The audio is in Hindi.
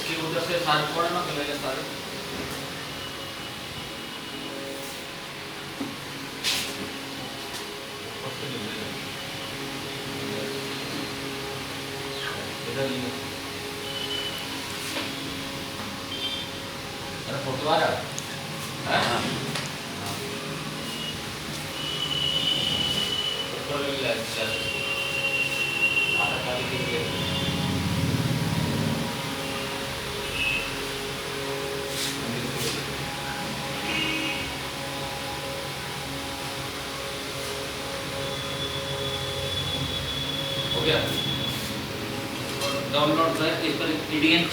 इसकी वजह से सारे थोड़े ना मिलेंगे सारे। इधर ही अरे फोटो आ रहा है। हाँ ऊपर भी ले आधा खाली के लिए हो गया। डाउनलोड करें इस पर पीडीएफ